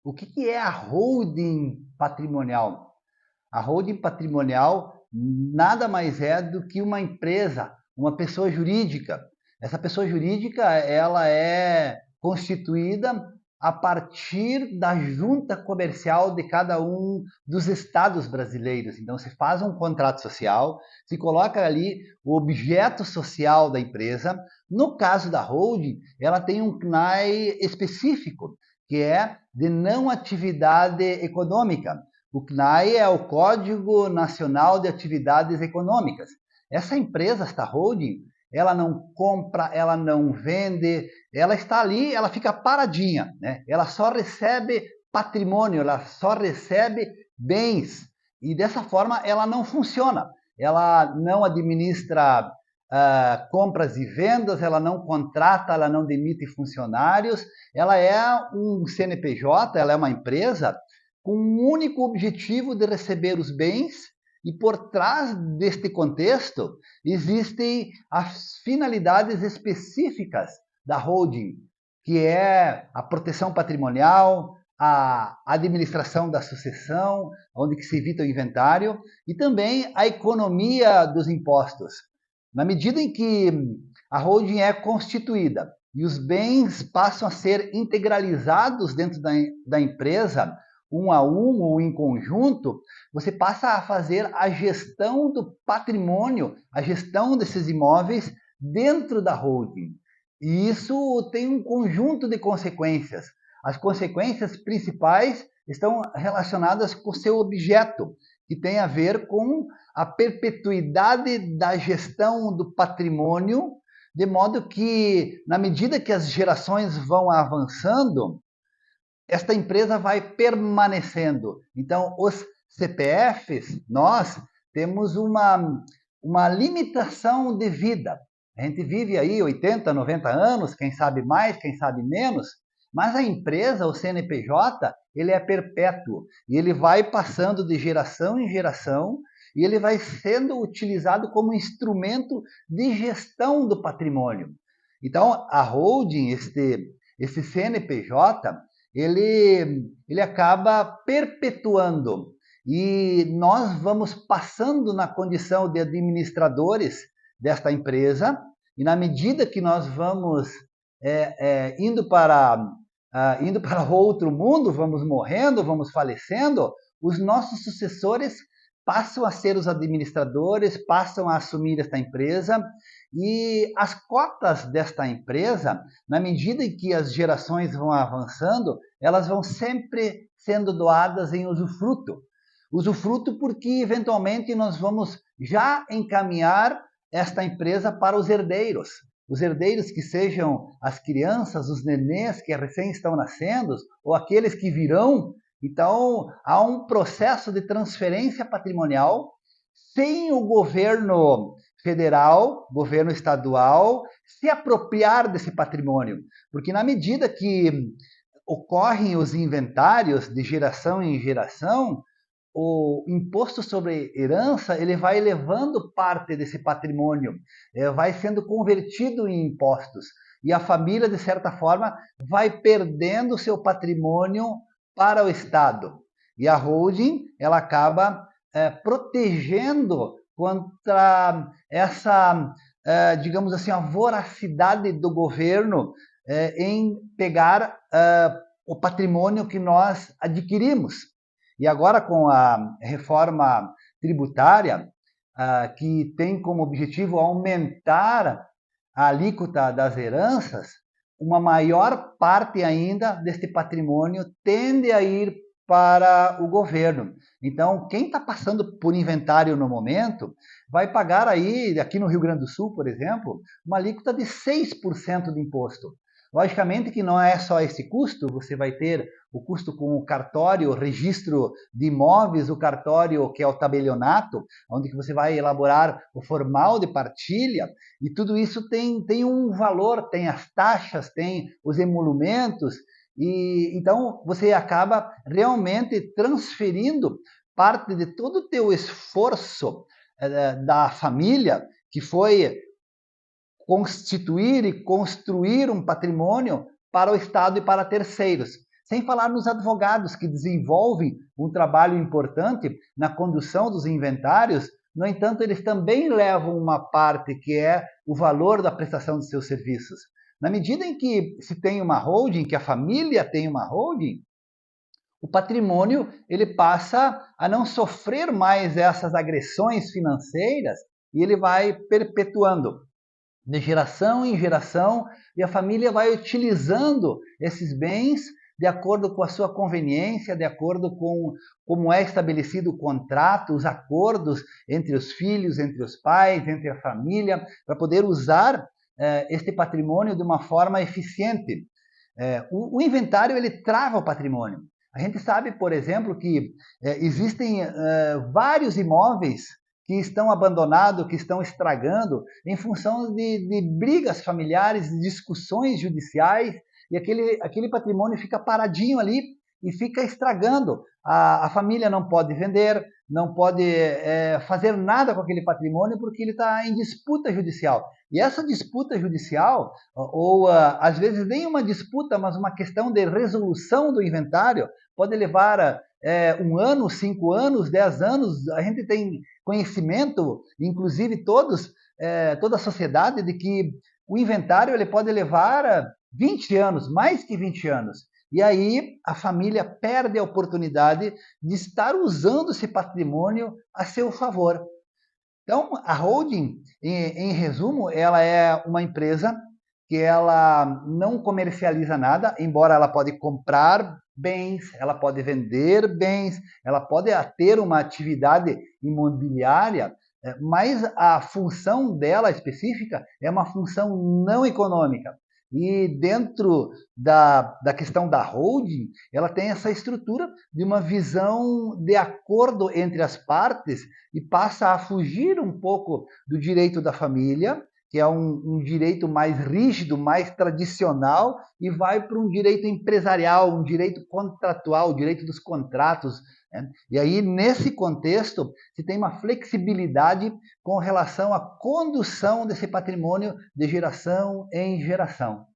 O que é a holding patrimonial? A holding patrimonial nada mais é do que uma empresa, uma pessoa jurídica. Essa pessoa jurídica, ela é constituída a partir da junta comercial de cada um dos estados brasileiros. Então, se faz um contrato social, se coloca ali o objeto social da empresa. No caso da holding, ela tem um CNAE específico, que é de não atividade econômica. O CNAE é o Código Nacional de Atividades Econômicas. Essa empresa, esta holding, ela não compra, ela não vende, ela está ali, ela fica paradinha, né? Ela só recebe patrimônio, ela só recebe bens. E dessa forma ela não funciona. Ela não administra compras e vendas, ela não contrata, ela não demite funcionários, ela é um CNPJ, ela é uma empresa com um único objetivo de receber os bens, e por trás deste contexto existem as finalidades específicas da holding, que é a proteção patrimonial, a administração da sucessão, onde que se evita o inventário, e também a economia dos impostos. Na medida em que a holding é constituída e os bens passam a ser integralizados dentro da empresa, um a um ou em conjunto, você passa a fazer a gestão do patrimônio, a gestão desses imóveis dentro da holding. E isso tem um conjunto de consequências. As consequências principais estão relacionadas com o seu objeto, que tem a ver com a perpetuidade da gestão do patrimônio, de modo que, na medida que as gerações vão avançando, esta empresa vai permanecendo. Então, os CPFs, nós temos uma limitação de vida. A gente vive aí 80, 90 anos, quem sabe mais, quem sabe menos, mas a empresa, o CNPJ, ele é perpétuo e ele vai passando de geração em geração e ele vai sendo utilizado como instrumento de gestão do patrimônio. Então, a holding, esse CNPJ, ele acaba perpetuando e nós vamos passando na condição de administradores desta empresa e na medida que nós vamos indo para outro mundo, vamos morrendo, vamos falecendo, os nossos sucessores passam a ser os administradores, passam a assumir esta empresa e as cotas desta empresa, na medida em que as gerações vão avançando, elas vão sempre sendo doadas em usufruto. Usufruto porque, eventualmente, nós vamos já encaminhar esta empresa para os herdeiros. Os herdeiros que sejam as crianças, os nenês que recém estão nascendo, ou aqueles que virão. Então, há um processo de transferência patrimonial sem o governo federal, governo estadual, se apropriar desse patrimônio. Porque na medida que ocorrem os inventários de geração em geração, o imposto sobre herança ele vai elevando parte desse patrimônio, vai sendo convertido em impostos. E a família, de certa forma, vai perdendo seu patrimônio para o Estado. E a holding ela acaba protegendo contra essa, digamos assim, a voracidade do governo em pegar o patrimônio que nós adquirimos. E agora, com a reforma tributária, que tem como objetivo aumentar a alíquota das heranças, uma maior parte ainda deste patrimônio tende a ir para o governo. Então, quem está passando por inventário no momento vai pagar aí, aqui no Rio Grande do Sul, por exemplo, uma alíquota de 6% de imposto. Logicamente que não é só esse custo, você vai ter o custo com o cartório, o registro de imóveis, o cartório que é o tabelionato, onde que você vai elaborar o formal de partilha, e tudo isso tem um valor, tem as taxas, tem os emolumentos, e então você acaba realmente transferindo parte de todo o teu esforço da família, que foi constituir e construir um patrimônio para o Estado e para terceiros. Sem falar nos advogados que desenvolvem um trabalho importante na condução dos inventários. No entanto, eles também levam uma parte que é o valor da prestação de seus serviços. Na medida em que se tem uma holding, que a família tem uma holding, o patrimônio ele passa a não sofrer mais essas agressões financeiras e ele vai perpetuando de geração em geração, e a família vai utilizando esses bens de acordo com a sua conveniência, de acordo com como é estabelecido o contrato, os acordos entre os filhos, entre os pais, entre a família, para poder usar este patrimônio de uma forma eficiente. O inventário ele trava o patrimônio. A gente sabe, por exemplo, que existem vários imóveis que estão abandonados, que estão estragando, em função de brigas familiares, de discussões judiciais, e aquele patrimônio fica paradinho ali e fica estragando. A família não pode vender, não pode fazer nada com aquele patrimônio porque ele está em disputa judicial. E essa disputa judicial, ou às vezes nem uma disputa, mas uma questão de resolução do inventário, pode levar 1 ano, 5 anos, 10 anos. A gente tem conhecimento, inclusive toda a sociedade, de que o inventário ele pode levar 20 anos, mais que 20 anos. E aí a família perde a oportunidade de estar usando esse patrimônio a seu favor. Então, a holding, em resumo, ela é uma empresa que ela não comercializa nada, embora ela pode comprar bens, ela pode vender bens, ela pode ter uma atividade imobiliária, mas a função dela específica é uma função não econômica. E dentro da questão da holding, ela tem essa estrutura de uma visão de acordo entre as partes e passa a fugir um pouco do direito da família, que é um direito mais rígido, mais tradicional, e vai para um direito empresarial, um direito contratual, o direito dos contratos. Né? E aí, nesse contexto, se tem uma flexibilidade com relação à condução desse patrimônio de geração em geração.